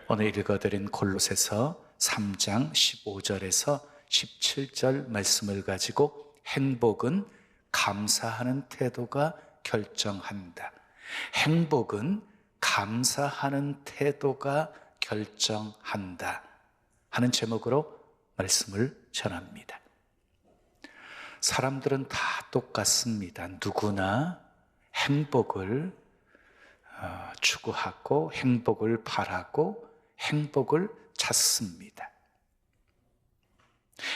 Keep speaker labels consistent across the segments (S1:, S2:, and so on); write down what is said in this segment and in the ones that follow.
S1: 오늘 읽어드린 골로새서 3장 15절에서 17절 말씀을 가지고 행복은 감사하는 태도가 결정한다. 행복은 감사하는 태도가 결정한다 하는 제목으로 말씀을 전합니다. 사람들은 다 똑같습니다. 누구나 행복을 추구하고 행복을 바라고 행복을 찾습니다.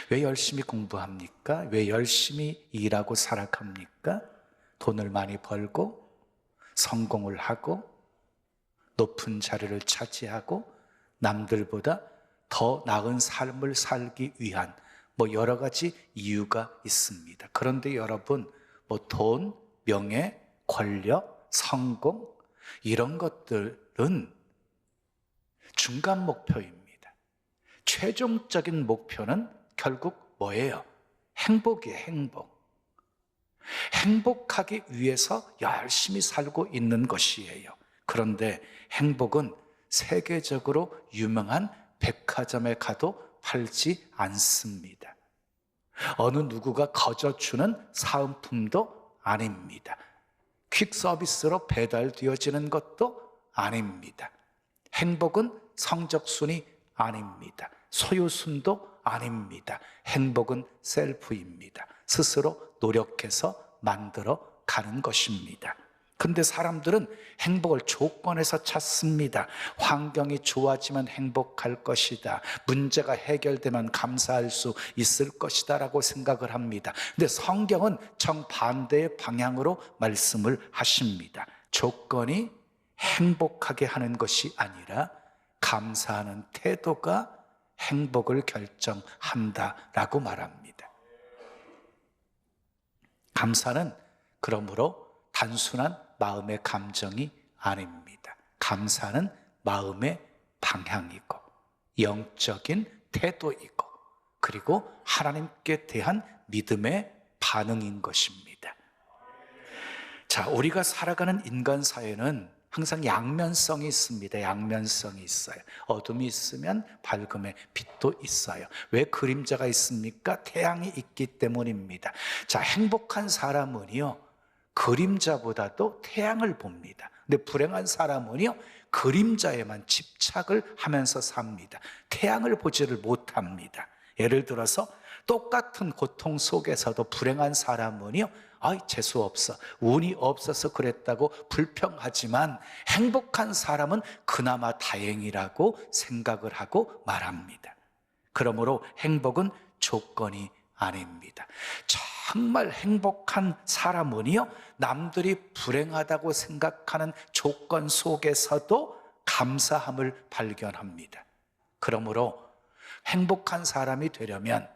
S1: 왜 열심히 공부합니까? 왜 열심히 일하고 살아갑니까? 돈을 많이 벌고 성공을 하고 높은 자리를 차지하고 남들보다 더 나은 삶을 살기 위한 여러 가지 이유가 있습니다. 그런데 여러분, 돈, 명예, 권력, 성공 이런 것들은 중간 목표입니다. 최종적인 목표는 결국 뭐예요? 행복이에요, 행복. 행복하기 위해서 열심히 살고 있는 것이에요. 그런데 행복은 세계적으로 유명한 백화점에 가도 팔지 않습니다. 어느 누구가 거저주는 사은품도 아닙니다. 퀵 서비스로 배달되어지는 것도 아닙니다. 행복은 성적순이 아닙니다. 소유순도 아닙니다. 행복은 셀프입니다. 스스로 노력해서 만들어 가는 것입니다. 근데 사람들은 행복을 조건에서 찾습니다. 환경이 좋아지면 행복할 것이다. 문제가 해결되면 감사할 수 있을 것이다 라고 생각을 합니다. 근데 성경은 정반대의 방향으로 말씀을 하십니다. 조건이 행복하게 하는 것이 아니라 감사하는 태도가 행복을 결정한다라고 말합니다. 감사는 그러므로 단순한 마음의 감정이 아닙니다. 감사는 마음의 방향이고 영적인 태도이고 그리고 하나님께 대한 믿음의 반응인 것입니다. 자, 우리가 살아가는 인간 사회는 항상 양면성이 있습니다. 양면성이 있어요. 어둠이 있으면 밝음의 빛도 있어요. 왜 그림자가 있습니까? 태양이 있기 때문입니다. 자, 행복한 사람은요, 그림자보다도 태양을 봅니다. 근데 불행한 사람은요, 그림자에만 집착을 하면서 삽니다. 태양을 보지를 못합니다. 예를 들어서 똑같은 고통 속에서도 불행한 사람은요, 재수없어, 운이 없어서 그랬다고 불평하지만 행복한 사람은 그나마 다행이라고 생각을 하고 말합니다. 그러므로 행복은 조건이 아닙니다. 정말 행복한 사람은요, 남들이 불행하다고 생각하는 조건 속에서도 감사함을 발견합니다. 그러므로 행복한 사람이 되려면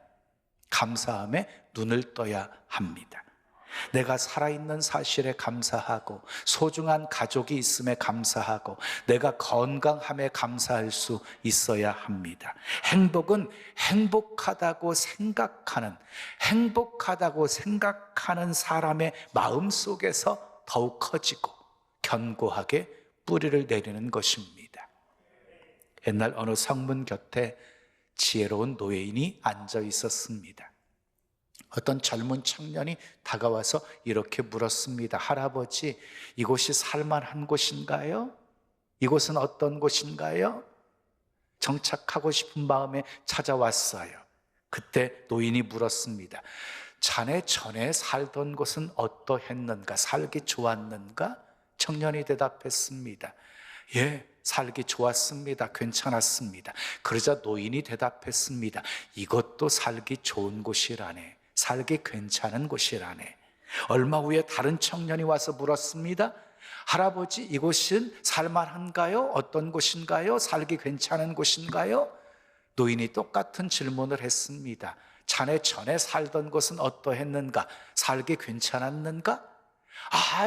S1: 감사함에 눈을 떠야 합니다. 내가 살아있는 사실에 감사하고 소중한 가족이 있음에 감사하고 내가 건강함에 감사할 수 있어야 합니다. 행복은 행복하다고 생각하는 사람의 마음속에서 더욱 커지고 견고하게 뿌리를 내리는 것입니다. 옛날 어느 성문 곁에 지혜로운 노예인이 앉아 있었습니다. 어떤 젊은 청년이 다가와서 이렇게 물었습니다. 할아버지, 이곳이 살만한 곳인가요? 이곳은 어떤 곳인가요? 정착하고 싶은 마음에 찾아왔어요. 그때 노인이 물었습니다. 자네 전에 살던 곳은 어떠했는가? 살기 좋았는가? 청년이 대답했습니다. 예, 살기 좋았습니다. 괜찮았습니다. 그러자 노인이 대답했습니다. 이것도 살기 좋은 곳이라네. 살기 괜찮은 곳이라네. 얼마 후에 다른 청년이 와서 물었습니다. 할아버지, 이곳은 살만한가요? 어떤 곳인가요? 살기 괜찮은 곳인가요? 노인이 똑같은 질문을 했습니다. 자네 전에 살던 곳은 어떠했는가? 살기 괜찮았는가?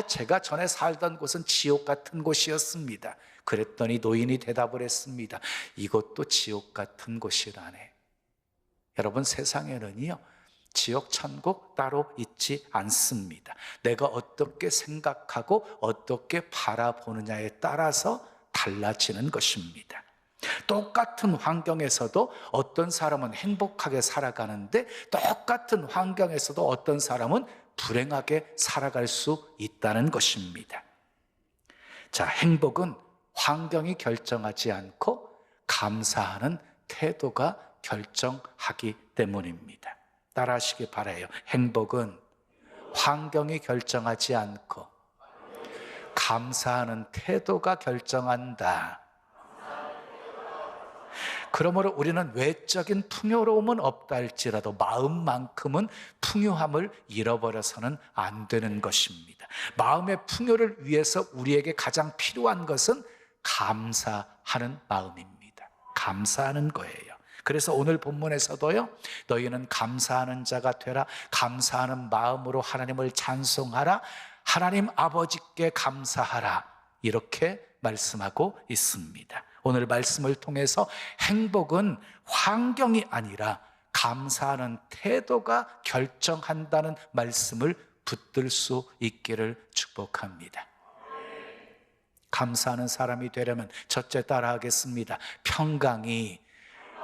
S1: 제가 전에 살던 곳은 지옥 같은 곳이었습니다. 그랬더니 노인이 대답을 했습니다. 이것도 지옥 같은 곳이라네. 여러분, 세상에는요, 지옥, 천국 따로 있지 않습니다. 내가 어떻게 생각하고 어떻게 바라보느냐에 따라서 달라지는 것입니다. 똑같은 환경에서도 어떤 사람은 행복하게 살아가는데 똑같은 환경에서도 어떤 사람은 불행하게 살아갈 수 있다는 것입니다. 자, 행복은 환경이 결정하지 않고 감사하는 태도가 결정하기 때문입니다. 따라하시기 바라요. 행복은 환경이 결정하지 않고 감사하는 태도가 결정한다. 그러므로 우리는 외적인 풍요로움은 없다 할지라도 마음만큼은 풍요함을 잃어버려서는 안 되는 것입니다. 마음의 풍요를 위해서 우리에게 가장 필요한 것은 감사하는 마음입니다. 감사하는 거예요. 그래서 오늘 본문에서도요, 너희는 감사하는 자가 되라, 감사하는 마음으로 하나님을 찬송하라, 하나님 아버지께 감사하라, 이렇게 말씀하고 있습니다. 오늘 말씀을 통해서 행복은 환경이 아니라 감사하는 태도가 결정한다는 말씀을 붙들 수 있기를 축복합니다. 감사하는 사람이 되려면 첫째 따라하겠습니다. 평강이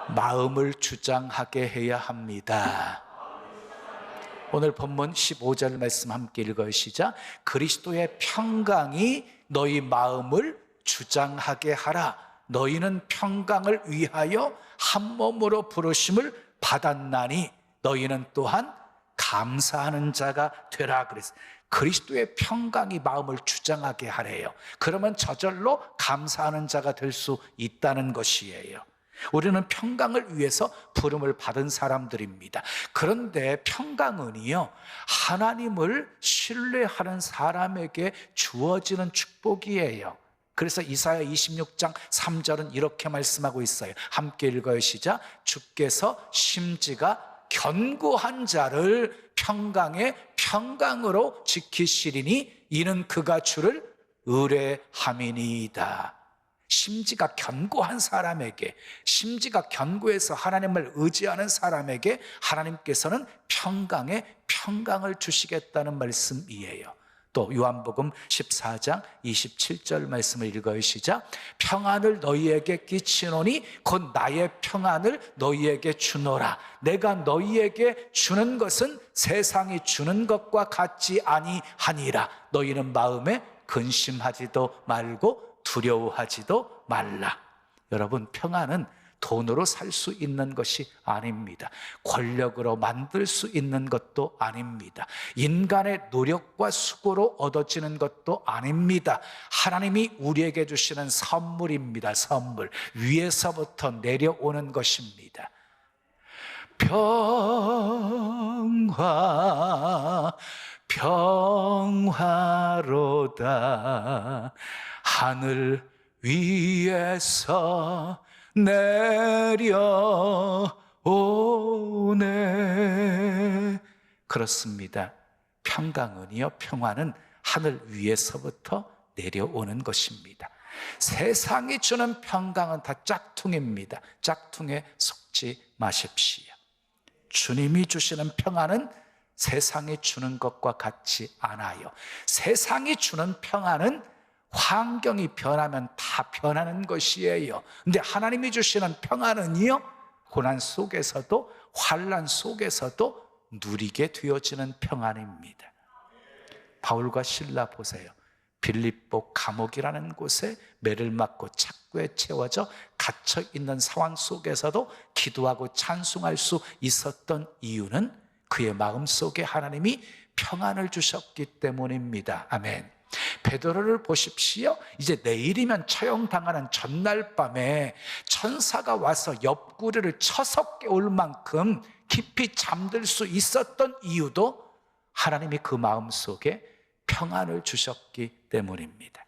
S1: 마음을 주장하게 해야 합니다. 오늘 본문 15절 말씀 함께 읽으시자. 그리스도의 평강이 너희 마음을 주장하게 하라. 너희는 평강을 위하여 한 몸으로 부르심을 받았나니 너희는 또한 감사하는 자가 되라. 그래서 그리스도의 평강이 마음을 주장하게 하래요. 그러면 저절로 감사하는 자가 될 수 있다는 것이에요. 우리는 평강을 위해서 부름을 받은 사람들입니다. 그런데 평강은요, 하나님을 신뢰하는 사람에게 주어지는 축복이에요. 그래서 이사야 26장 3절은 이렇게 말씀하고 있어요. 함께 읽어요. 시작. 주께서 심지가 견고한 자를 평강의 평강으로 지키시리니 이는 그가 주를 의뢰함이니이다. 심지가 견고한 사람에게, 심지가 견고해서 하나님을 의지하는 사람에게 하나님께서는 평강의 평강을 주시겠다는 말씀이에요. 또 요한복음 14장 27절 말씀을 읽어요. 시작. 평안을 너희에게 끼치노니 곧 나의 평안을 너희에게 주노라. 내가 너희에게 주는 것은 세상이 주는 것과 같지 아니하니라. 너희는 마음에 근심하지도 말고 두려워하지도 말라. 여러분, 평안은 돈으로 살 수 있는 것이 아닙니다. 권력으로 만들 수 있는 것도 아닙니다. 인간의 노력과 수고로 얻어지는 것도 아닙니다. 하나님이 우리에게 주시는 선물입니다. 선물. 위에서부터 내려오는 것입니다. 평화로다. 하늘 위에서 내려오네. 그렇습니다. 평강은요, 평화는 하늘 위에서부터 내려오는 것입니다. 세상이 주는 평강은 다 짝퉁입니다. 짝퉁에 속지 마십시오. 주님이 주시는 평안은 세상이 주는 것과 같지 않아요. 세상이 주는 평안은 환경이 변하면 다 변하는 것이에요. 근데 하나님이 주시는 평안은요, 고난 속에서도 환난 속에서도 누리게 되어지는 평안입니다. 바울과 실라 보세요. 빌립보 감옥이라는 곳에 매를 맞고 착고에 채워져 갇혀 있는 상황 속에서도 기도하고 찬송할 수 있었던 이유는 그의 마음속에 하나님이 평안을 주셨기 때문입니다. 아멘. 베드로를 보십시오. 이제 내일이면 처형당하는 전날 밤에 천사가 와서 옆구리를 쳐서 깨울 만큼 깊이 잠들 수 있었던 이유도 하나님이 그 마음속에 평안을 주셨기 때문입니다.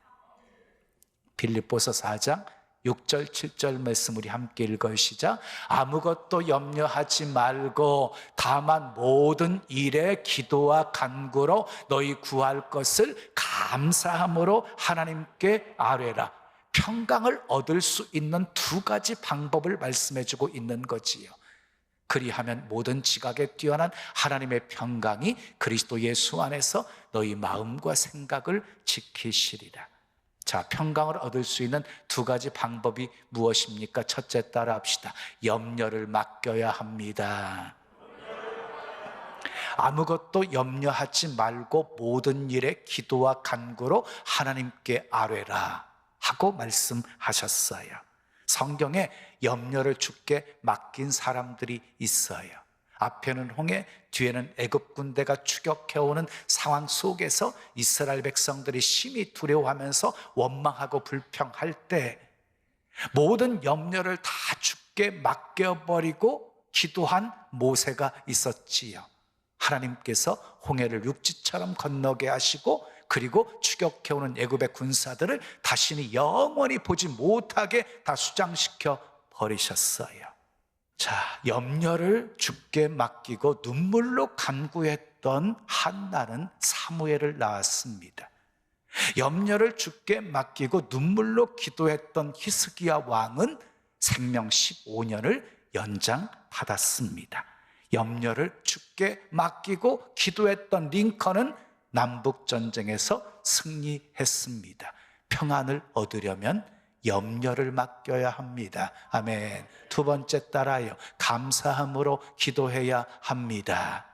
S1: 빌립보서 4장 6절 7절 말씀 우리 함께 읽으시자. 아무것도 염려하지 말고 다만 모든 일에 기도와 간구로 너희 구할 것을 감사함으로 하나님께 아뢰라. 평강을 얻을 수 있는 두 가지 방법을 말씀해주고 있는 거지요. 그리하면 모든 지각에 뛰어난 하나님의 평강이 그리스도 예수 안에서 너희 마음과 생각을 지키시리라. 자, 평강을 얻을 수 있는 두 가지 방법이 무엇입니까? 첫째, 따라 합시다. 염려를 맡겨야 합니다. 아무것도 염려하지 말고 모든 일에 기도와 간구로 하나님께 아뢰라 하고 말씀하셨어요. 성경에 염려를 주께 맡긴 사람들이 있어요. 앞에는 홍해, 뒤에는 애굽 군대가 추격해오는 상황 속에서 이스라엘 백성들이 심히 두려워하면서 원망하고 불평할 때 모든 염려를 다 주께 맡겨버리고 기도한 모세가 있었지요. 하나님께서 홍해를 육지처럼 건너게 하시고 그리고 추격해오는 애굽의 군사들을 다시는 영원히 보지 못하게 다 수장시켜 버리셨어요. 자, 염려를 주께 맡기고 눈물로 간구했던 한나는 사무엘을 낳았습니다. 염려를 주께 맡기고 눈물로 기도했던 히스기야 왕은 생명 15년을 연장받았습니다. 염려를 주께 맡기고 기도했던 링컨은 남북전쟁에서 승리했습니다. 평안을 얻으려면 염려를 맡겨야 합니다. 아멘. 두 번째, 따라요. 감사함으로 기도해야 합니다.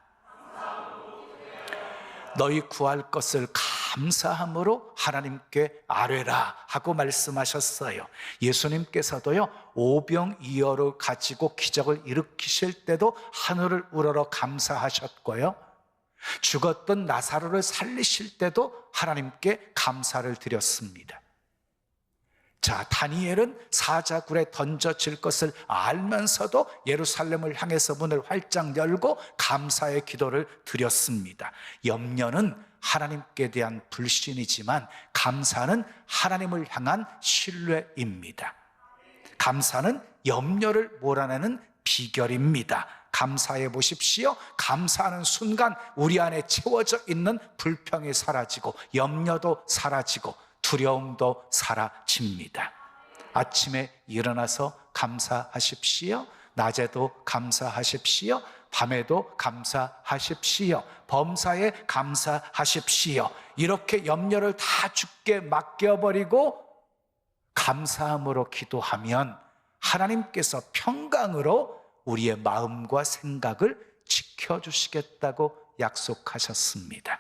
S1: 너희 구할 것을 감사함으로 하나님께 아뢰라 하고 말씀하셨어요. 예수님께서도요, 오병이어를 가지고 기적을 일으키실 때도 하늘을 우러러 감사하셨고요, 죽었던 나사로를 살리실 때도 하나님께 감사를 드렸습니다. 자, 다니엘은 사자굴에 던져질 것을 알면서도 예루살렘을 향해서 문을 활짝 열고 감사의 기도를 드렸습니다. 염려는 하나님께 대한 불신이지만 감사는 하나님을 향한 신뢰입니다. 감사는 염려를 몰아내는 비결입니다. 감사해 보십시오. 감사하는 순간 우리 안에 채워져 있는 불평이 사라지고 염려도 사라지고 두려움도 사라집니다. 아침에 일어나서 감사하십시오. 낮에도 감사하십시오. 밤에도 감사하십시오. 범사에 감사하십시오. 이렇게 염려를 다 주께 맡겨버리고 감사함으로 기도하면 하나님께서 평강으로 우리의 마음과 생각을 지켜주시겠다고 약속하셨습니다.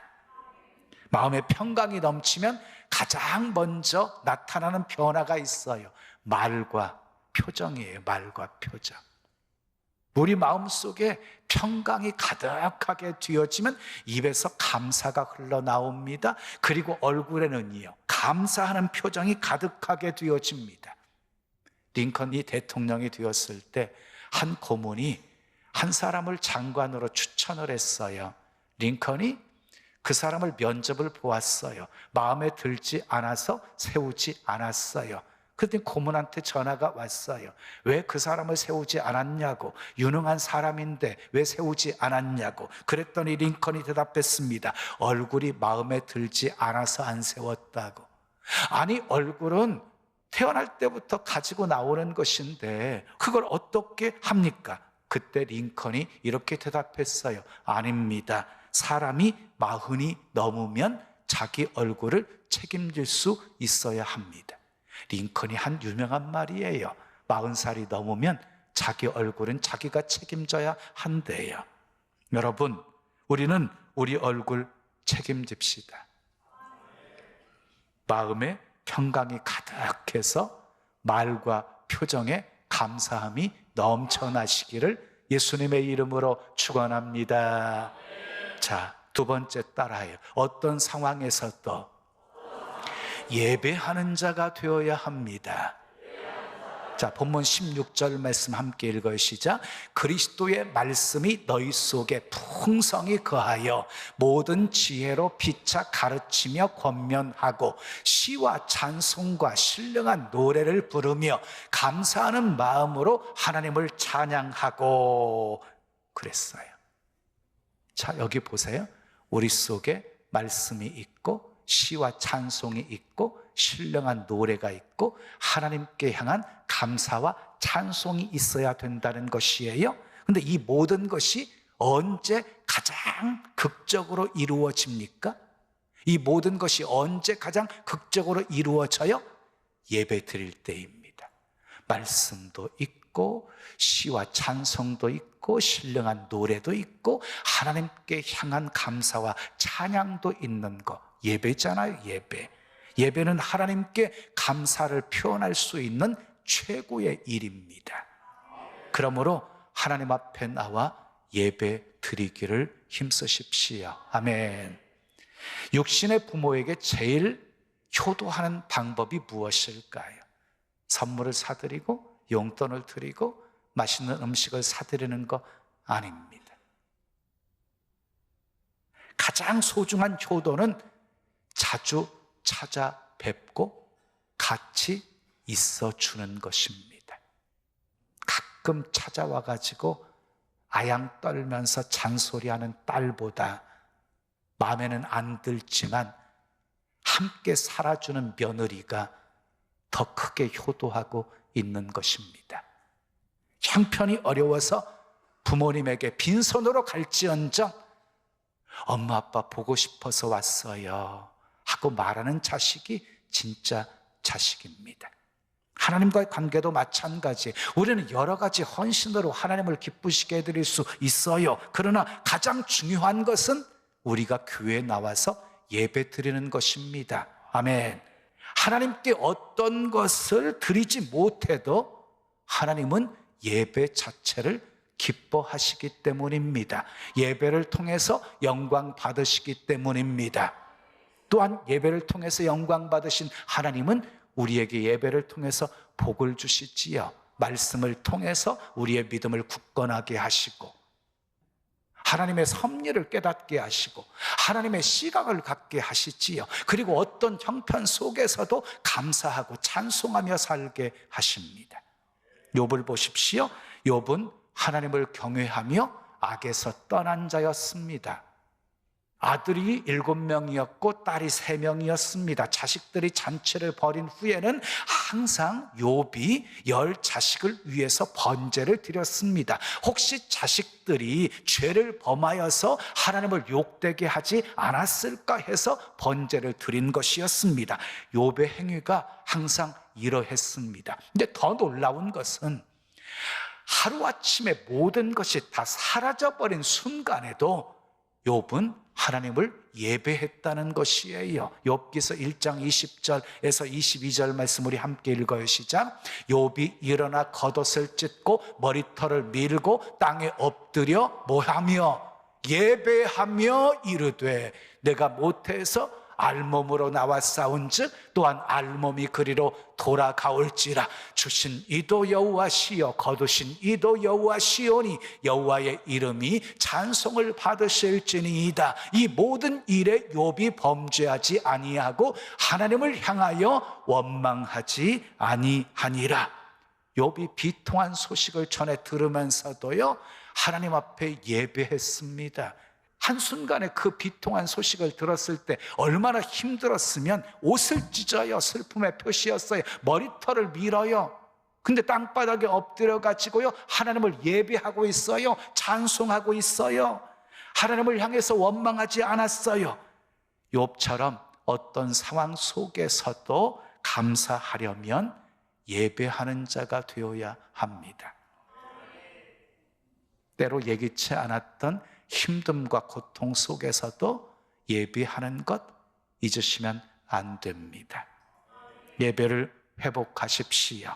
S1: 마음에 평강이 넘치면 가장 먼저 나타나는 변화가 있어요. 말과 표정이에요. 말과 표정. 우리 마음속에 평강이 가득하게 뒤어지면 입에서 감사가 흘러나옵니다. 그리고 얼굴에는요, 감사하는 표정이 가득하게 뒤어집니다. 링컨이 대통령이 되었을 때 한 고문이 한 사람을 장관으로 추천을 했어요. 링컨이 그 사람을 면접을 보았어요. 마음에 들지 않아서 세우지 않았어요. 그때 고문한테 전화가 왔어요. 왜 그 사람을 세우지 않았냐고. 유능한 사람인데 왜 세우지 않았냐고. 그랬더니 링컨이 대답했습니다. 얼굴이 마음에 들지 않아서 안 세웠다고. 아니, 얼굴은 태어날 때부터 가지고 나오는 것인데 그걸 어떻게 합니까? 그때 링컨이 이렇게 대답했어요. 아닙니다. 사람이 40이 넘으면 자기 얼굴을 책임질 수 있어야 합니다. 링컨이 한 유명한 말이에요. 40살이 넘으면 자기 얼굴은 자기가 책임져야 한대요. 여러분, 우리는 우리 얼굴 책임집시다. 마음에 평강이 가득해서 말과 표정에 감사함이 넘쳐나시기를 예수님의 이름으로 축원합니다. 자, 두 번째, 따라해요. 어떤 상황에서도 예배하는 자가 되어야 합니다. 자, 본문 16절 말씀 함께 읽어요. 시작. 그리스도의 말씀이 너희 속에 풍성히 거하여 모든 지혜로 피차 가르치며 권면하고 시와 찬송과 신령한 노래를 부르며 감사하는 마음으로 하나님을 찬양하고 그랬어요. 자, 여기 보세요. 우리 속에 말씀이 있고 시와 찬송이 있고 신령한 노래가 있고 하나님께 향한 감사와 찬송이 있어야 된다는 것이에요. 그런데 이 모든 것이 언제 가장 극적으로 이루어집니까? 이 모든 것이 언제 가장 극적으로 이루어져요? 예배 드릴 때입니다. 말씀도 있고 시와 찬송도 있고 신령한 노래도 있고 하나님께 향한 감사와 찬양도 있는 거, 예배잖아요. 예배는 하나님께 감사를 표현할 수 있는 최고의 일입니다. 그러므로 하나님 앞에 나와 예배 드리기를 힘쓰십시오. 아멘. 육신의 부모에게 제일 효도하는 방법이 무엇일까요? 선물을 사드리고 용돈을 드리고 맛있는 음식을 사드리는 거 아닙니다. 가장 소중한 효도는 자주 찾아뵙고 같이 있어주는 것입니다. 가끔 찾아와가지고 아양 떨면서 잔소리하는 딸보다 마음에는 안 들지만 함께 살아주는 며느리가 더 크게 효도하고 있는 것입니다. 형편이 어려워서 부모님에게 빈손으로 갈지언정 엄마 아빠 보고 싶어서 왔어요 하고 말하는 자식이 진짜 자식입니다. 하나님과의 관계도 마찬가지. 우리는 여러 가지 헌신으로 하나님을 기쁘시게 해드릴 수 있어요. 그러나 가장 중요한 것은 우리가 교회에 나와서 예배 드리는 것입니다. 아멘. 하나님께 어떤 것을 드리지 못해도 하나님은 예배 자체를 기뻐하시기 때문입니다. 예배를 통해서 영광 받으시기 때문입니다. 또한 예배를 통해서 영광 받으신 하나님은 우리에게 예배를 통해서 복을 주시지요. 말씀을 통해서 우리의 믿음을 굳건하게 하시고 하나님의 섭리를 깨닫게 하시고 하나님의 시각을 갖게 하시지요. 그리고 어떤 형편 속에서도 감사하고 찬송하며 살게 하십니다. 욥을 보십시오. 욥은 하나님을 경외하며 악에서 떠난 자였습니다. 아들이 7명이었고 딸이 3명이었습니다. 자식들이 잔치를 벌인 후에는 항상 욥이 10자식을 위해서 번제를 드렸습니다. 혹시 자식들이 죄를 범하여서 하나님을 욕되게 하지 않았을까 해서 번제를 드린 것이었습니다. 욥의 행위가 항상 이러했습니다. 근데 더 놀라운 것은 하루아침에 모든 것이 다 사라져버린 순간에도 욥은 하나님을 예배했다는 것이에요. 욥기서 1장 20절에서 22절 말씀 우리 함께 읽어요. 시작. 욥이 일어나 겉옷을 찢고 머리털을 밀고 땅에 엎드려 뭐하며 예배하며 이르되 내가 모태에서 알몸으로 나와 싸운즉 또한 알몸이 그리로 돌아가올지라. 주신 이도 여호와시여 거두신 이도 여호와시오니 여호와의 이름이 찬송을 받으실지니이다. 이 모든 일에 욥이 범죄하지 아니하고 하나님을 향하여 원망하지 아니하니라. 욥이 비통한 소식을 전해 들으면서도요 하나님 앞에 예배했습니다. 한순간에 그 비통한 소식을 들었을 때 얼마나 힘들었으면 옷을 찢어요. 슬픔의 표시였어요. 머리털을 밀어요. 근데 땅바닥에 엎드려 가지고요 하나님을 예배하고 있어요. 찬송하고 있어요. 하나님을 향해서 원망하지 않았어요. 욥처럼 어떤 상황 속에서도 감사하려면 예배하는 자가 되어야 합니다. 때로 예기치 않았던 힘듦과 고통 속에서도 예배하는 것 잊으시면 안 됩니다. 예배를 회복하십시오.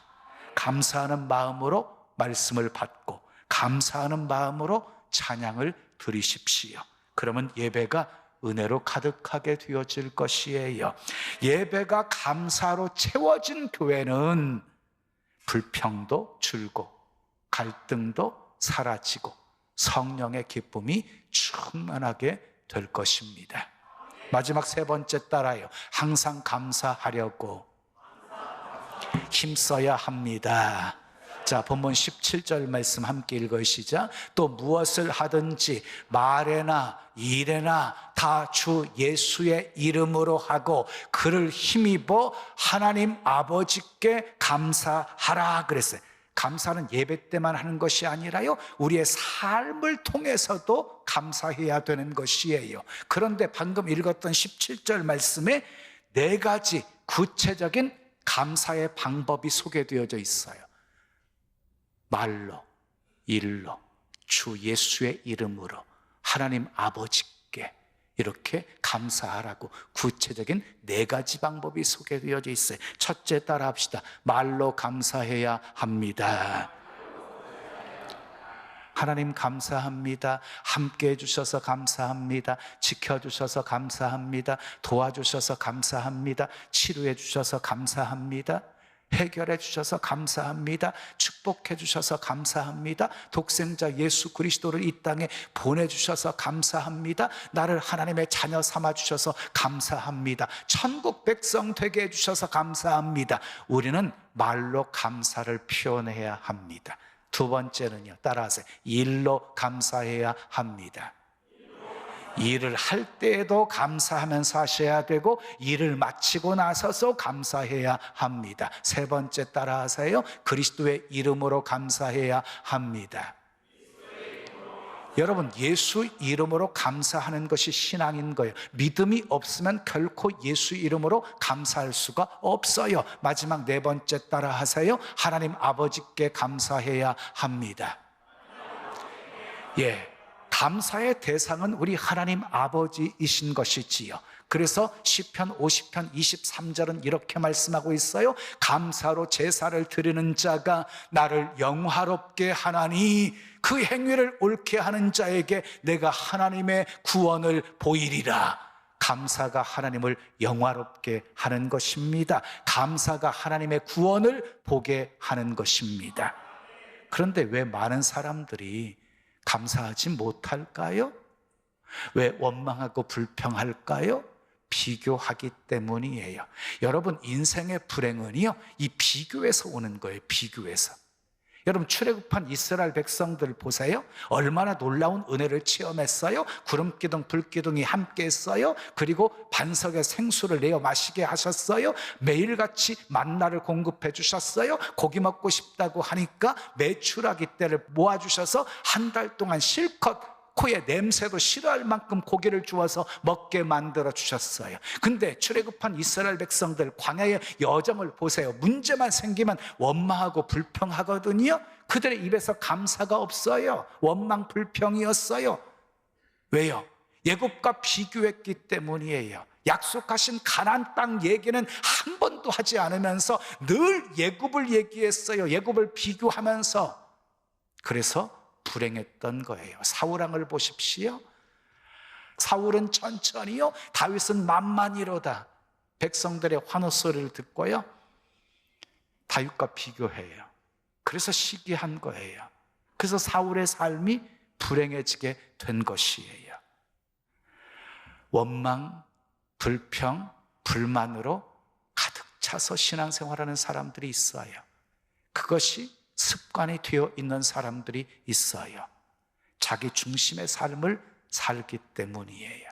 S1: 감사하는 마음으로 말씀을 받고 감사하는 마음으로 찬양을 드리십시오. 그러면 예배가 은혜로 가득하게 되어질 것이에요. 예배가 감사로 채워진 교회는 불평도 줄고 갈등도 사라지고 성령의 기쁨이 충만하게 될 것입니다. 마지막 3번째 따라요. 항상 감사하려고 힘써야 합니다. 자, 본문 17절 말씀 함께 읽으시자. 또 무엇을 하든지 말에나 일에나 다 주 예수의 이름으로 하고 그를 힘입어 하나님 아버지께 감사하라 그랬어요. 감사는 예배 때만 하는 것이 아니라요, 우리의 삶을 통해서도 감사해야 되는 것이에요. 그런데 방금 읽었던 17절 말씀에 4가지 구체적인 감사의 방법이 소개되어져 있어요. 말로, 일로, 주 예수의 이름으로 하나님 아버지께 이렇게 감사하라고 구체적인 4가지 방법이 소개되어져 있어요. 첫째, 따라 합시다. 말로 감사해야 합니다. 하나님 감사합니다. 함께 해주셔서 감사합니다. 지켜주셔서 감사합니다. 도와주셔서 감사합니다. 치료해 주셔서 감사합니다. 해결해 주셔서 감사합니다. 축복해 주셔서 감사합니다. 독생자 예수 그리스도를 이 땅에 보내주셔서 감사합니다. 나를 하나님의 자녀 삼아 주셔서 감사합니다. 천국 백성 되게 해주셔서 감사합니다. 우리는 말로 감사를 표현해야 합니다. 두 번째는요, 따라하세요. 일로 감사해야 합니다. 일을 할 때에도 감사하면서 하셔야 되고, 일을 마치고 나서서 감사해야 합니다. 세 번째, 따라하세요. 그리스도의 이름으로 감사해야 합니다. 여러분, 예수 이름으로 감사하는 것이 신앙인 거예요. 믿음이 없으면 결코 예수 이름으로 감사할 수가 없어요. 마지막 4번째, 따라하세요. 하나님 아버지께 감사해야 합니다. 감사의 대상은 우리 하나님 아버지이신 것이지요. 그래서 시편 50편 23절은 이렇게 말씀하고 있어요. 감사로 제사를 드리는 자가 나를 영화롭게 하나니 그 행위를 옳게 하는 자에게 내가 하나님의 구원을 보이리라. 감사가 하나님을 영화롭게 하는 것입니다. 감사가 하나님의 구원을 보게 하는 것입니다. 그런데 왜 많은 사람들이 감사하지 못할까요? 왜 원망하고 불평할까요? 비교하기 때문이에요. 여러분, 인생의 불행은요, 이 비교에서 오는 거예요. 비교에서. 여러분, 출애굽한 이스라엘 백성들 보세요. 얼마나 놀라운 은혜를 체험했어요. 구름기둥 불기둥이 함께 했어요. 그리고 반석의 생수를 내어 마시게 하셨어요. 매일같이 만나를 공급해 주셨어요. 고기 먹고 싶다고 하니까 메추라기 떼를 모아주셔서 한 달 동안 실컷 코에 냄새도 싫어할 만큼 고기를 주어서 먹게 만들어 주셨어요. 근데 출애굽한 이스라엘 백성들 광야의 여정을 보세요. 문제만 생기면 원망하고 불평하거든요. 그들의 입에서 감사가 없어요. 원망 불평이었어요. 왜요? 애굽과 비교했기 때문이에요. 약속하신 가나안 땅 얘기는 한 번도 하지 않으면서 늘 애굽을 얘기했어요. 애굽을 비교하면서. 그래서 불행했던 거예요. 사울 왕을 보십시오. 사울은 천천히요, 다윗은 만만히로다. 백성들의 환호 소리를 듣고요, 다윗과 비교해요. 그래서 시기한 거예요. 그래서 사울의 삶이 불행해지게 된 것이에요. 원망, 불평, 불만으로 가득 차서 신앙생활하는 사람들이 있어요. 그것이 습관이 되어 있는 사람들이 있어요. 자기 중심의 삶을 살기 때문이에요.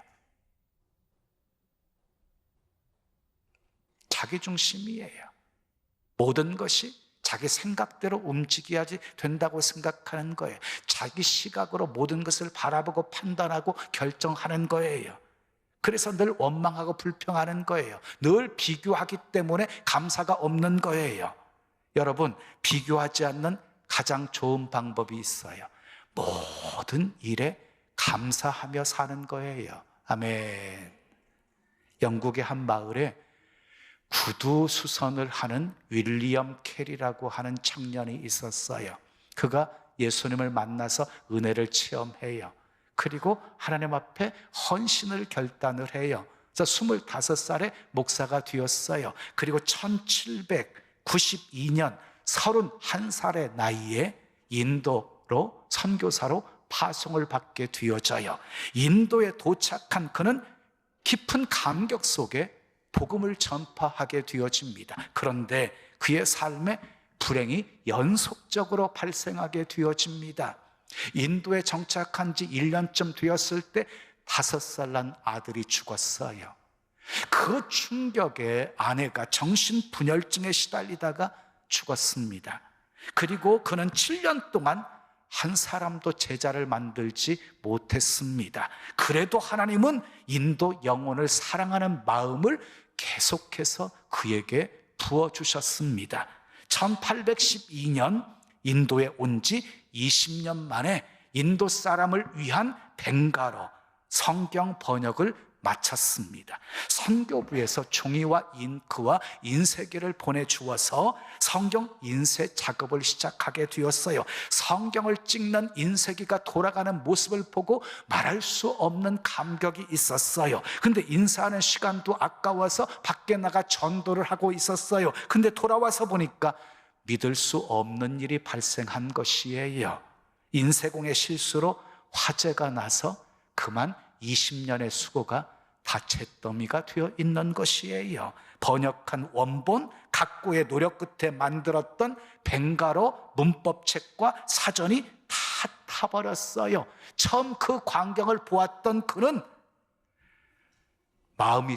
S1: 자기 중심이에요. 모든 것이 자기 생각대로 움직여야지 된다고 생각하는 거예요. 자기 시각으로 모든 것을 바라보고 판단하고 결정하는 거예요. 그래서 늘 원망하고 불평하는 거예요. 늘 비교하기 때문에 감사가 없는 거예요. 여러분, 비교하지 않는 가장 좋은 방법이 있어요. 모든 일에 감사하며 사는 거예요. 아멘. 영국의 한 마을에 구두 수선을 하는 윌리엄 캐리라고 하는 청년이 있었어요. 그가 예수님을 만나서 은혜를 체험해요. 그리고 하나님 앞에 헌신을 결단을 해요. 그래서 25살에 목사가 되었어요. 그리고 1792년 31살의 나이에 인도로 선교사로 파송을 받게 되어져요. 인도에 도착한 그는 깊은 감격 속에 복음을 전파하게 되어집니다. 그런데 그의 삶에 불행이 연속적으로 발생하게 되어집니다. 인도에 정착한 지 1년쯤 되었을 때 5살 난 아들이 죽었어요. 그 충격에 아내가 정신분열증에 시달리다가 죽었습니다. 그리고 그는 7년 동안 한 사람도 제자를 만들지 못했습니다. 그래도 하나님은 인도 영혼을 사랑하는 마음을 계속해서 그에게 부어주셨습니다. 1812년 인도에 온 지 20년 만에 인도 사람을 위한 벵가로 성경 번역을 마쳤습니다. 선교부에서 종이와 잉크와 인쇄기를 보내주어서 성경 인쇄 작업을 시작하게 되었어요. 성경을 찍는 인쇄기가 돌아가는 모습을 보고 말할 수 없는 감격이 있었어요. 근데 인사하는 시간도 아까워서 밖에 나가 전도를 하고 있었어요. 근데 돌아와서 보니까 믿을 수 없는 일이 발생한 것이에요. 인쇄공의 실수로 화재가 나서 그만 20년의 수고가 다 잿더미가 되어 있는 것이에요. 번역한 원본, 각고의 노력 끝에 만들었던 벵가로 문법책과 사전이 다 타버렸어요. 처음 그 광경을 보았던 그는 마음이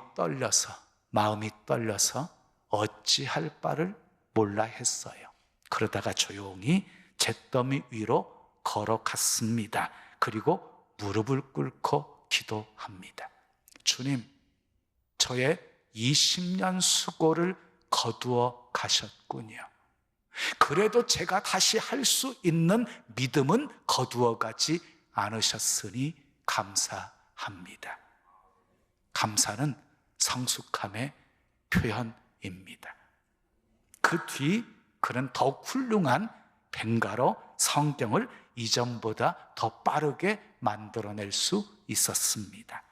S1: 떨려서 어찌할 바를 몰라 했어요. 그러다가 조용히 잿더미 위로 걸어갔습니다. 그리고 무릎을 꿇고 기도합니다. 주님, 저의 20년 수고를 거두어 가셨군요. 그래도 제가 다시 할 수 있는 믿음은 거두어 가지 않으셨으니 감사합니다. 감사는 성숙함의 표현입니다. 그 뒤 그는 더욱 훌륭한 벵가로 성경을 이전보다 더 빠르게 만들어낼 수 있었습니다.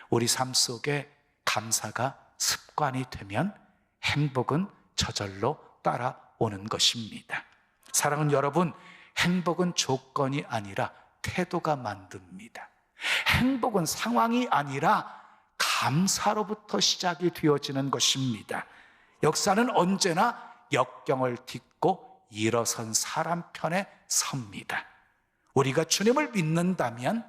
S1: 우리 삶 속에 감사가 습관이 되면 행복은 저절로 따라오는 것입니다. 사랑하는 여러분, 행복은 조건이 아니라 태도가 만듭니다. 행복은 상황이 아니라 감사로부터 시작이 되어지는 것입니다. 역사는 언제나 역경을 딛고 일어선 사람 편에 섭니다. 우리가 주님을 믿는다면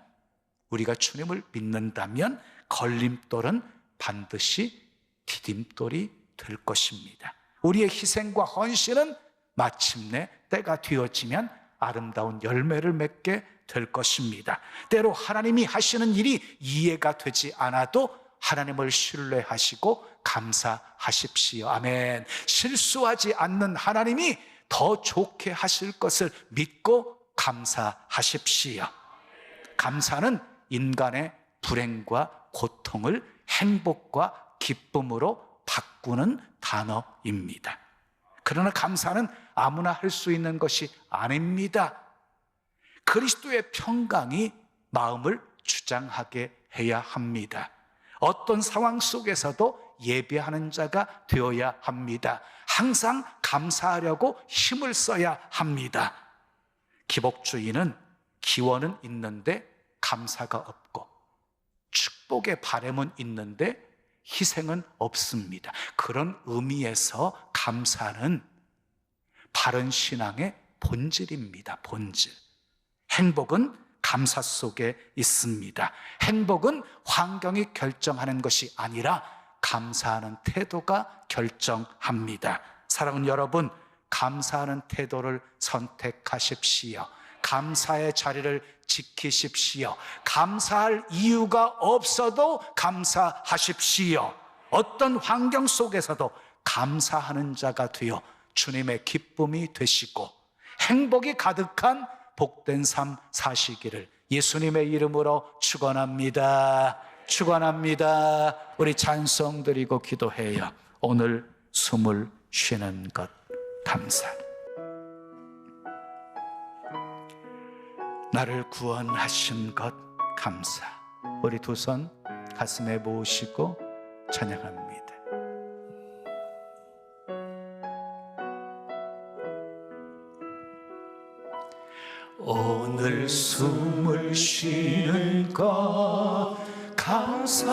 S1: 걸림돌은 반드시 디딤돌이 될 것입니다. 우리의 희생과 헌신은 마침내 때가 되어지면 아름다운 열매를 맺게 될 것입니다. 때로 하나님이 하시는 일이 이해가 되지 않아도 하나님을 신뢰하시고 감사하십시오. 아멘. 실수하지 않는 하나님이 더 좋게 하실 것을 믿고 감사하십시오. 감사는 인간의 불행과 고통을 행복과 기쁨으로 바꾸는 단어입니다. 그러나 감사는 아무나 할 수 있는 것이 아닙니다. 그리스도의 평강이 마음을 주장하게 해야 합니다. 어떤 상황 속에서도 예배하는 자가 되어야 합니다. 항상 감사하려고 힘을 써야 합니다. 기복주의는 기원은 있는데 감사가 없고 축복의 바램은 있는데 희생은 없습니다. 그런 의미에서 감사는 바른 신앙의 본질입니다. 본질. 행복은 감사 속에 있습니다. 행복은 환경이 결정하는 것이 아니라 감사하는 태도가 결정합니다. 사랑하는 여러분, 감사하는 태도를 선택하십시오. 감사의 자리를 지키십시오. 감사할 이유가 없어도 감사하십시오. 어떤 환경 속에서도 감사하는 자가 되어 주님의 기쁨이 되시고 행복이 가득한 복된 삶 사시기를 예수님의 이름으로 축원합니다. 축원합니다. 우리 찬송 드리고 기도해요. 오늘 숨을 쉬는 것 감사. 나를 구원하신 것 감사. 우리 두 손 가슴에 모으시고 찬양합니다. 오늘 숨을 쉬는 것 감사.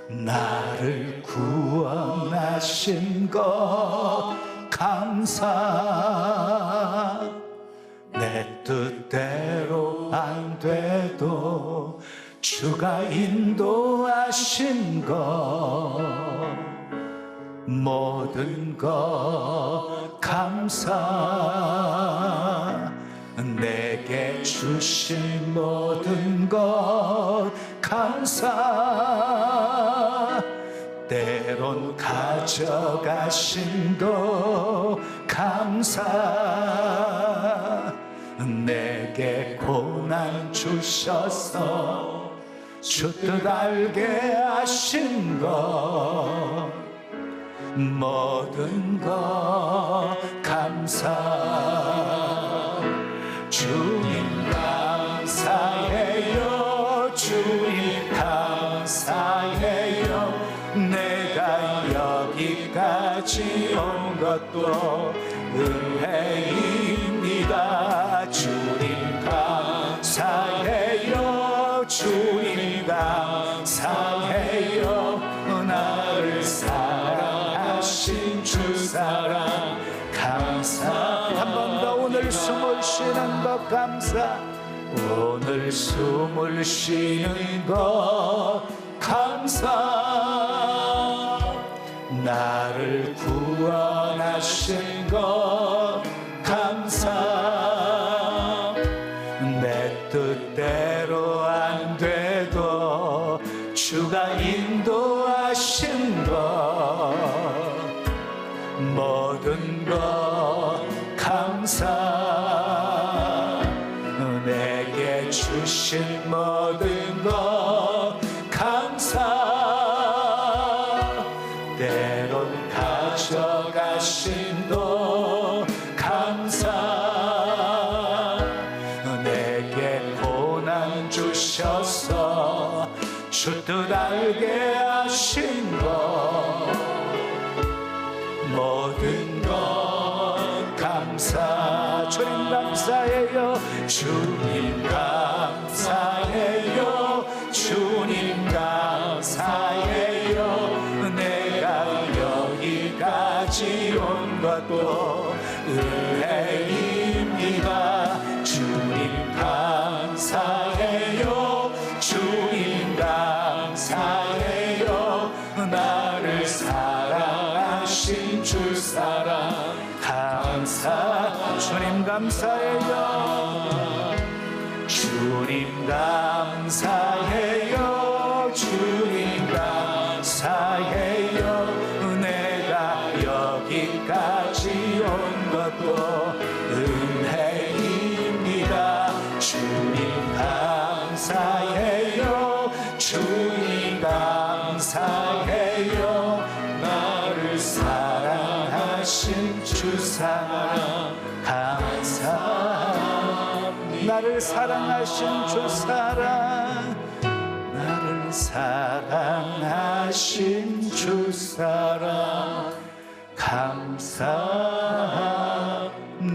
S1: 나를 구원하신 것 감사. 내 뜻대로 안 돼도 주가 인도하신 것 모든 것 감사. 내게 주신 모든 것 감사. 때론 가져가신 것 감사. 내게 고난 주셔서 주뜻 알게 하신 것 모든 것 감사. 주님 감사해요. 주님 감사해요. 내가 여기까지 온 것도 은혜입니다. 주님 감사해요. 주님 감사해요. 나를 사랑하신 주 사랑 감사. 한 번 더 오늘 숨을 쉬는 것 감사. 오늘 숨을 쉬는 것 감사. 나를 구원하신 것 감사. 내 뜻대로 안 돼도 주가 인도하신 것 모든 것 감사. 내게 주신 모든 것 감사. 때론 가져가신 것 감사. 내게 고난 주셔서 주뜻 알게 하신 것 모든 것 감사. 주님 감사해요. 주님 감사해요. 주님 감사해요. 내가 여기까지 온 것도 은혜입니다. 주님 감사해요. 주님 감사해요. 나를 사랑하신 주 사랑 감사. 주님 감사해요. 주님 감사해요. 주님 감사해요. 내가 여기까지 온 것도 은혜입니다. 주님 감사해요. 주님 감사해요. 나를 사랑하신 주 사랑 감사. 나를 사랑하신 주 사랑. 나를 사랑하신 주 사랑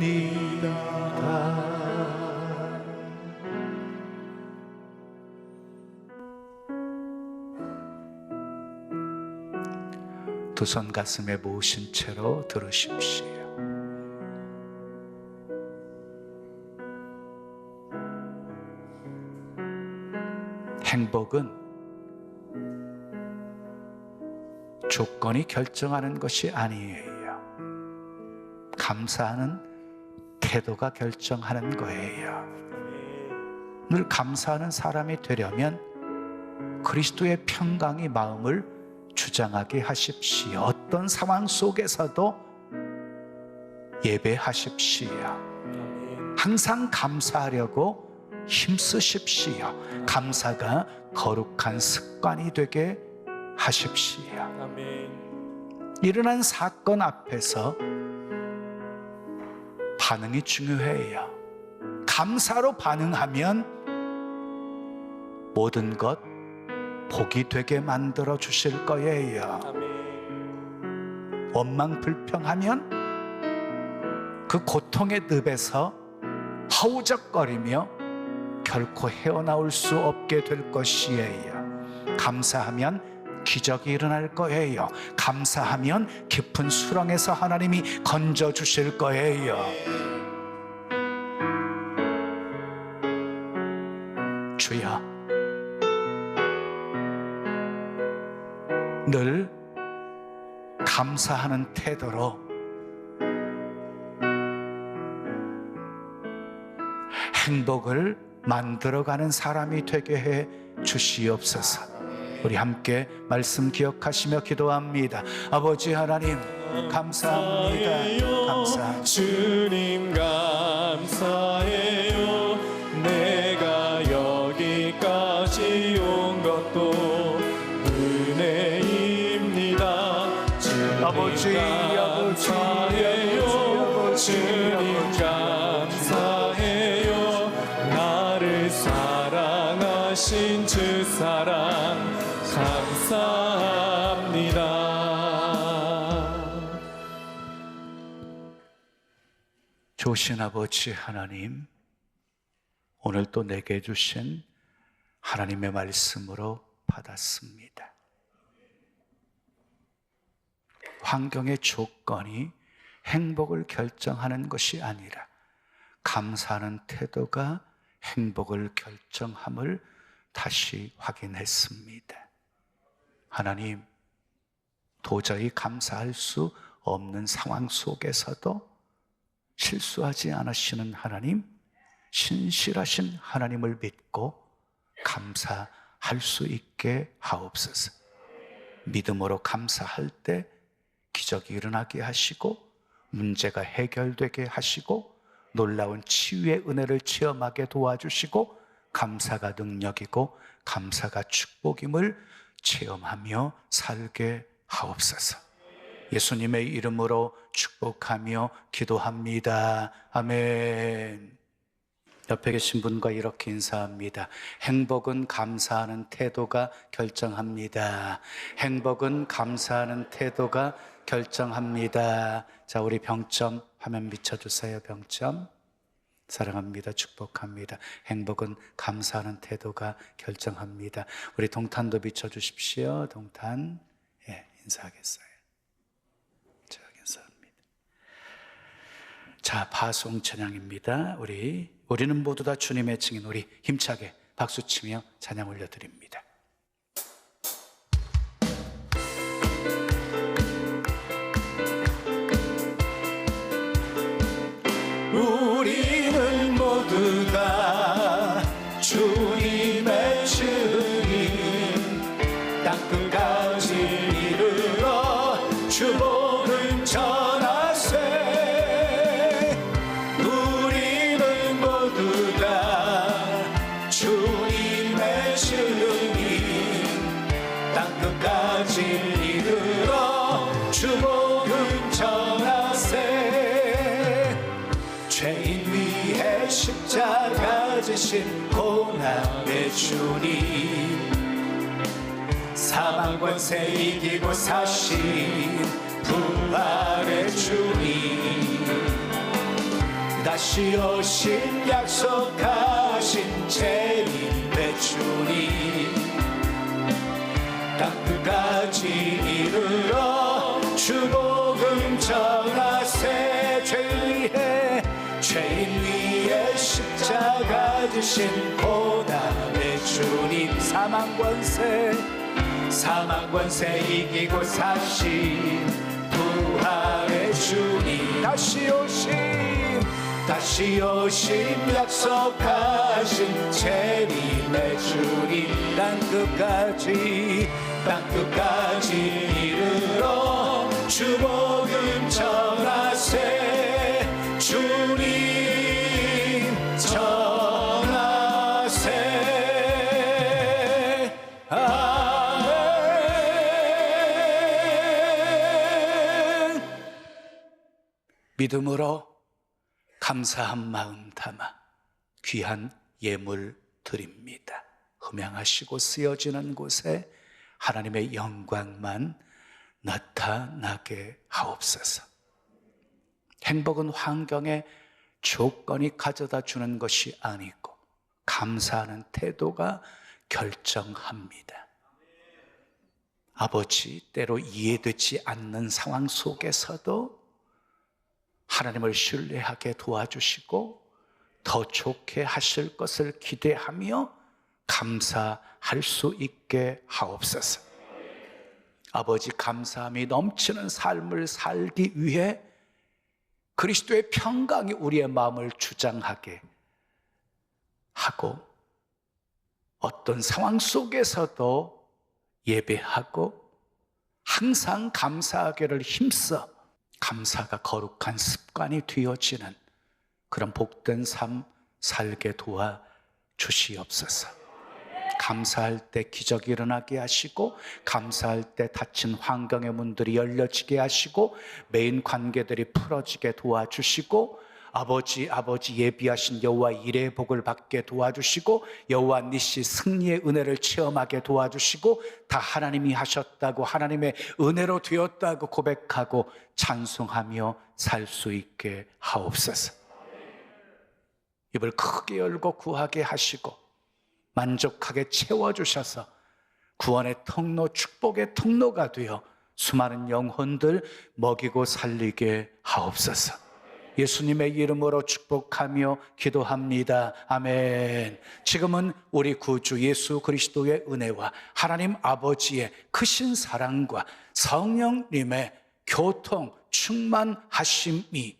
S1: 감사합니다. 두 손 가슴에 모으신 채로 들으십시오. 행복은 조건이 결정하는 것이 아니에요. 감사하는 태도가 결정하는 거예요. 늘 감사하는 사람이 되려면 그리스도의 평강이 마음을 주장하게 하십시오. 어떤 상황 속에서도 예배하십시오. 항상 감사하려고 힘쓰십시오. 감사가 거룩한 습관이 되게 하십시오. 일어난 사건 앞에서 반응이 중요해요. 감사로 반응하면 모든 것 복이 되게 만들어 주실 거예요. 원망 불평하면 그 고통의 늪에서 허우적거리며 결코 헤어나올 수 없게 될 것이에요. 감사하면 기적이 일어날 거예요. 감사하면 깊은 수렁에서 하나님이 건져 주실 거예요. 주여, 늘 감사하는 태도로 행복을 만들어가는 사람이 되게 해 주시옵소서. 우리 함께 말씀 기억하시며 기도합니다. 아버지 하나님 감사합니다. 감사합니다.
S2: 주님 감사해요. 내가 여기까지 온 것도 은혜입니다. 주님
S1: 아버지,
S2: 감사해요. 주님 감사해요. 나를 사랑하신 주 사랑 감사합니다.
S1: 좋으신 아버지 하나님, 오늘 또 내게 주신 하나님의 말씀으로 받았습니다. 환경의 조건이 행복을 결정하는 것이 아니라 감사하는 태도가 행복을 결정함을 다시 확인했습니다. 하나님, 도저히 감사할 수 없는 상황 속에서도 실수하지 않으시는 하나님, 신실하신 하나님을 믿고 감사할 수 있게 하옵소서. 믿음으로 감사할 때 기적이 일어나게 하시고 문제가 해결되게 하시고 놀라운 치유의 은혜를 체험하게 도와주시고 감사가 능력이고 감사가 축복임을 체험하며 살게 하옵소서. 예수님의 이름으로 축복하며 기도합니다. 아멘. 옆에 계신 분과 이렇게 인사합니다. 행복은 감사하는 태도가 결정합니다. 행복은 감사하는 태도가 결정합니다. 자, 우리 병점 화면 비춰주세요. 병점. 사랑합니다. 축복합니다. 행복은 감사하는 태도가 결정합니다. 우리 동탄도 비춰주십시오. 동탄. 예, 인사하겠어요. 자, 감사합니다. 자, 파송 찬양입니다. 우리는 모두 다 주님의 증인. 우리 힘차게 박수치며 찬양 올려드립니다.
S2: 우리는 모두 다 주님의 증인, 땅끝까지 이르러 주복을 전하세. 우리는 모두 다 주님의 증인, 땅끝까지 이르러 주복을 전하세. 죄인 위에 십자가 지신 고난의 주님, 사망 권세 이기고 사신 부활의 주님, 다시 오신 약속하신 재림의 주님, 땅끝까지 이르러 주복음 전하세. 죄인 위에 십자가 지신 고난의 주님, 사망 권세 이기고 사신 부활의 주님, 다시 오심 약속하신 재림의 주님, 땅끝까지 이르러 주복음 전하세. 주님 전하세. 아멘.
S1: 믿음으로 감사한 마음 담아 귀한 예물 드립니다. 흠양하시고 쓰여지는 곳에 하나님의 영광만 나타나게 하옵소서. 행복은 환경의 조건이 가져다 주는 것이 아니고 감사하는 태도가 결정합니다. 아버지, 때로 이해되지 않는 상황 속에서도 하나님을 신뢰하게 도와주시고 더 좋게 하실 것을 기대하며 감사할 수 있게 하옵소서. 아버지 감사함이 넘치는 삶을 살기 위해 그리스도의 평강이 우리의 마음을 주장하게 하고 어떤 상황 속에서도 예배하고 항상 감사하기를 힘써 감사가 거룩한 습관이 되어지는 그런 복된 삶 살게 도와 주시옵소서. 감사할 때 기적이 일어나게 하시고 감사할 때 닫힌 환경의 문들이 열려지게 하시고 메인 관계들이 풀어지게 도와주시고 아버지 예비하신 여호와 일의 복을 받게 도와주시고 여호와 니시 승리의 은혜를 체험하게 도와주시고 다 하나님이 하셨다고 하나님의 은혜로 되었다고 고백하고 찬송하며 살 수 있게 하옵소서. 입을 크게 열고 구하게 하시고 만족하게 채워주셔서 구원의 통로, 축복의 통로가 되어 수많은 영혼들 먹이고 살리게 하옵소서. 예수님의 이름으로 축복하며 기도합니다. 아멘. 지금은 우리 구주 예수 그리스도의 은혜와 하나님 아버지의 크신 사랑과 성령님의 교통, 충만하심이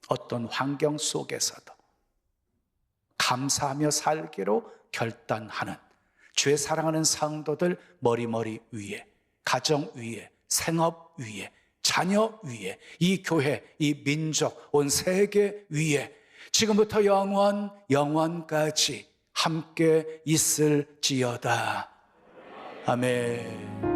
S1: 어떤 환경 속에서도 감사하며 살기로 결단하는 주의 사랑하는 성도들 머리 위에, 가정 위에, 생업 위에, 자녀 위에, 이 교회, 이 민족, 온 세계 위에 지금부터 영원까지 함께 있을지어다. 아멘.